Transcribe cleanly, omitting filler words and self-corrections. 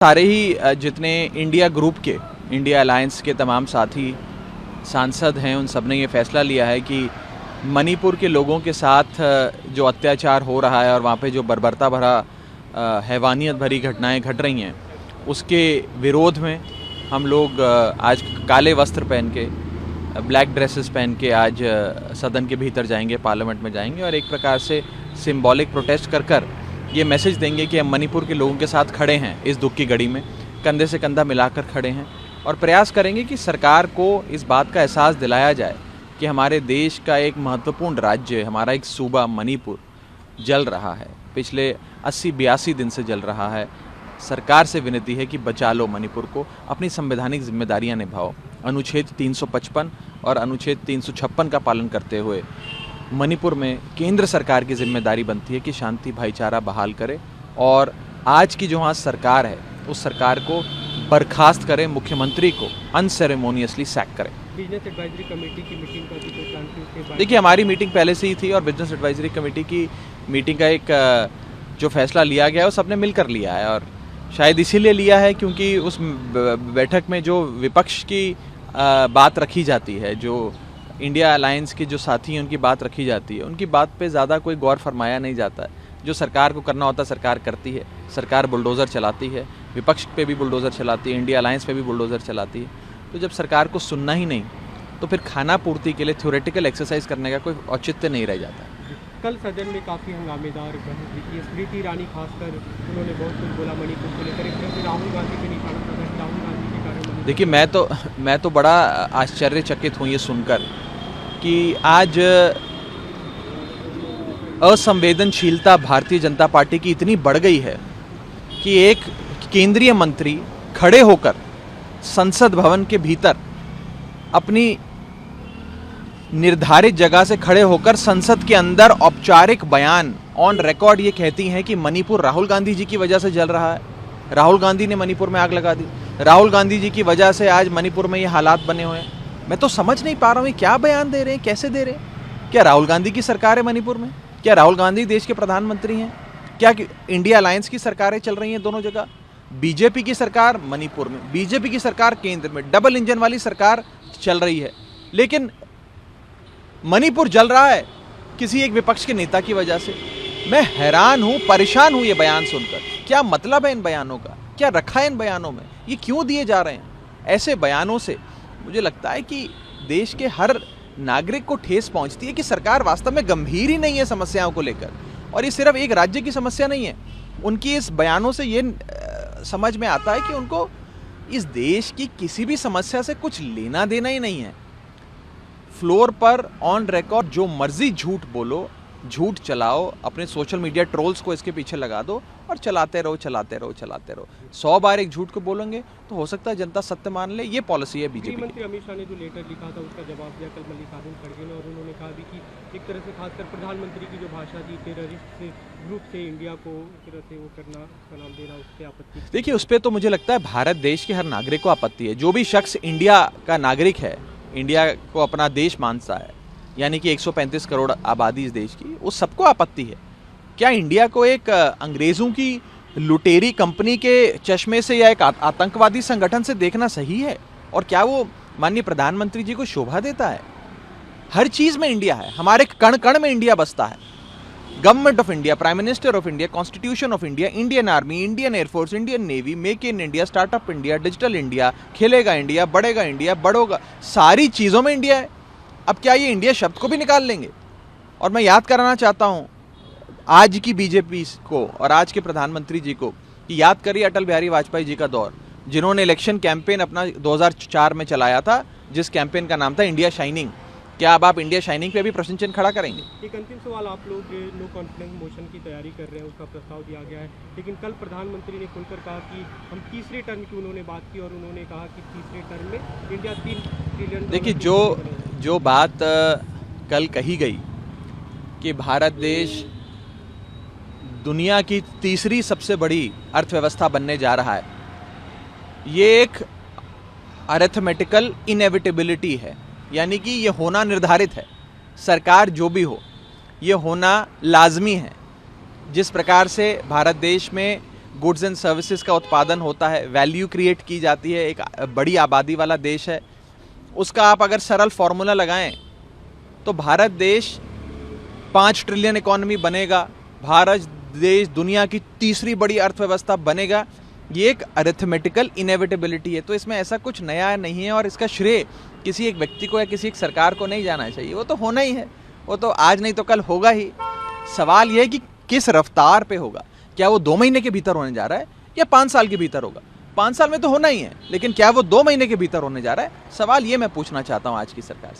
सारे ही जितने India group के, इंडिया अलायंस के तमाम साथी सांसद हैं, उन सब ने ये फैसला लिया है कि मणिपुर के लोगों के साथ जो अत्याचार हो रहा है और वहाँ पे जो बर्बरता भरा हैवानियत भरी घटनाएं घट रही हैं, उसके विरोध में हम लोग आज काले वस्त्र पहन के, ब्लैक ड्रेसेस पहन के आज सदन के भीतर जाएंगे, पार्लियामेंट में जाएंगे और एक प्रकार से सिंबॉलिक प्रोटेस्ट कर ये मैसेज देंगे कि हम मणिपुर के लोगों के साथ खड़े हैं, इस दुख की घड़ी में कंधे से कंधा मिलाकर खड़े हैं और प्रयास करेंगे कि सरकार को इस बात का एहसास दिलाया जाए कि हमारे देश का एक महत्वपूर्ण राज्य, हमारा एक सूबा मणिपुर जल रहा है, पिछले 80-82 दिन से जल रहा है। सरकार से विनती है कि बचा लो मणिपुर को, अपनी संवैधानिक जिम्मेदारियां निभाओ। अनुच्छेद 355 और अनुच्छेद 356 का पालन करते हुए मणिपुर में केंद्र सरकार की जिम्मेदारी बनती है कि शांति भाईचारा बहाल करे और आज की जो वहाँ सरकार है उस सरकार को बर्खास्त करे, मुख्यमंत्री को अनसेरेमोनियसली सैक करे। बिजनेस एडवाइजरी कमेटी की मीटिंग का भी प्लान थी? देखिए, हमारी मीटिंग पहले से ही थी और बिजनेस एडवाइजरी कमेटी की मीटिंग का एक जो फैसला लिया गया है वो सबने मिलकर लिया है और शायद इसीलिए लिया है क्योंकि उस बैठक में जो विपक्ष की बात रखी जाती है, जो इंडिया अलायंस के जो साथी हैं उनकी बात रखी जाती है, उनकी बात पे ज़्यादा कोई गौर फरमाया नहीं जाता है। जो सरकार को करना होता है सरकार करती है, सरकार बुलडोज़र चलाती है, विपक्ष पे भी बुलडोज़र चलाती है, इंडिया अलायंस पे भी बुलडोज़र चलाती है। तो जब सरकार को सुनना ही नहीं तो फिर खाना पूर्ति के लिए थ्योरेटिकल एक्सरसाइज करने का कोई औचित्य नहीं रह जाता। कल सदन में काफ़ी हंगामेदार स्मृति ईरानी खासकर उन्होंने बहुत कुछ बोला मणिपुर को लेकर, एक तरह से राहुल गांधी पे निशाना साधा, राहुल गांधी के कारण। देखिए, मैं तो बड़ा आश्चर्यचकित हूँ ये सुनकर कि आज असंवेदनशीलता भारतीय जनता पार्टी की इतनी बढ़ गई है कि एक केंद्रीय मंत्री खड़े होकर संसद भवन के भीतर अपनी निर्धारित जगह से खड़े होकर संसद के अंदर औपचारिक बयान ऑन रिकॉर्ड ये कहती हैं कि मणिपुर राहुल गांधी जी की वजह से जल रहा है, राहुल गांधी ने मणिपुर में आग लगा दी, राहुल गांधी जी की वजह से आज मणिपुर में ये हालात बने हुए हैं। मैं तो समझ नहीं पा रहा हूँ क्या बयान दे रहे हैं, कैसे दे रहे हैं। क्या राहुल गांधी की सरकार है मणिपुर में? क्या राहुल गांधी देश के प्रधानमंत्री हैं? क्या इंडिया अलायंस की सरकारें चल रही हैं दोनों जगह? बीजेपी की सरकार मणिपुर में, बीजेपी की सरकार केंद्र में, डबल इंजन वाली सरकार चल रही है, लेकिन मणिपुर जल रहा है किसी एक विपक्ष के नेता की वजह से। मैं हैरान हूं, परेशान हूं ये बयान सुनकर। क्या मतलब है इन बयानों का? क्या रखा है इन बयानों में? ये क्यों दिए जा रहे हैं? ऐसे बयानों से मुझे लगता है कि देश के हर नागरिक को ठेस पहुंचती है कि सरकार वास्तव में गंभीर ही नहीं है समस्याओं को लेकर। और ये सिर्फ एक राज्य की समस्या नहीं है। उनकी इस बयानों से ये समझ में आता है कि उनको इस देश की किसी भी समस्या से कुछ लेना देना ही नहीं है। फ्लोर पर ऑन रिकॉर्ड जो मर्जी झूठ बोलो, झूठ चलाओ, अपने सोशल मीडिया ट्रोल्स को इसके पीछे लगा दो और चलाते रहो चलाते रहो चलाते रहो। 100 बार एक झूठ को बोलेंगे तो हो सकता है जनता सत्य मान ले। ये पॉलिसी है बीजेपी मंत्री अमित शाह ने जो लेटर लिखा था उसका जवाब दिया कल मल्लिकार्जुन खड़गे ने, और उन्होंने कहा भी कि एक तरह से खासकर प्रधानमंत्री की जो भाषा थी टेररिस्ट ग्रुप से इंडिया को एक तरह से वो करना, उसका नाम देना, उससे आपत्ति। देखिए, उस पर तो मुझे लगता है भारत देश के हर नागरिक को आपत्ति है। जो भी शख्स इंडिया का नागरिक है, इंडिया को अपना देश मानता है, यानी कि 135 करोड़ आबादी इस देश की, उस सबको आपत्ति है। क्या इंडिया को एक अंग्रेजों की लुटेरी कंपनी के चश्मे से या एक आतंकवादी संगठन से देखना सही है? और क्या वो माननीय प्रधानमंत्री जी को शोभा देता है? हर चीज में इंडिया है, हमारे कण कण में इंडिया बसता है। Government of India, prime minister of India, constitution of India, Indian army, Indian air force, Indian navy, make in India, startup India, digital India, खेलेगा इंडिया, बढ़ेगा इंडिया, बढ़ोगा, सारी चीजों में इंडिया है। अब क्या ये इंडिया शब्द को भी निकाल लेंगे? और मैं याद कराना चाहता हूं आज की बीजेपी को और आज के प्रधानमंत्री जी को कि याद करिए अटल बिहारी वाजपेयी जी का दौर, जिन्होंने इलेक्शन कैंपेन अपना 2004 में चलाया था, जिस कैंपेन का नाम था इंडिया शाइनिंग। क्या अब आप इंडिया शाइनिंग पे भी प्रश्न चिन्ह खड़ा करेंगे? एक अंतिम सवाल, आप लोग नो कॉन्फिडेंस मोशन की तैयारी कर रहे हैं, उसका प्रस्ताव दिया गया है, लेकिन कल प्रधानमंत्री ने खुलकर कहा कि हम तीसरे टर्म की उन्होंने बात की और उन्होंने कहा कि तीसरे टर्म में इंडिया 3 ट्रिलियन। देखिए, जो बात कल कही गई कि भारत देश दुनिया की तीसरी सबसे बड़ी अर्थव्यवस्था बनने जा रहा है, ये एक अरिथमेटिकल इनएविटेबिलिटी है, यानी कि ये होना निर्धारित है। सरकार जो भी हो, ये होना लाजमी है। जिस प्रकार से भारत देश में गुड्स एंड सर्विसेज का उत्पादन होता है, वैल्यू क्रिएट की जाती है, एक बड़ी आबादी वाला देश है, उसका आप अगर सरल फॉर्मूला लगाएं तो भारत देश 5 ट्रिलियन इकोनॉमी बनेगा, भारत देश दुनिया की तीसरी बड़ी अर्थव्यवस्था बनेगा। ये एक अरिथमेटिकल इनएविटेबिलिटी है, तो इसमें ऐसा कुछ नया नहीं है और इसका श्रेय किसी एक व्यक्ति को या किसी एक सरकार को नहीं जाना चाहिए। वो तो होना ही है, वो तो आज नहीं तो कल होगा ही। सवाल ये है कि किस रफ्तार पे होगा, क्या वो 2 महीने के भीतर होने जा रहा है या 5 साल के भीतर होगा। 5 साल में तो होना ही है, लेकिन क्या वो 2 महीने के भीतर होने जा रहा है, सवाल ये मैं पूछना चाहता हूँ आज की सरकार से।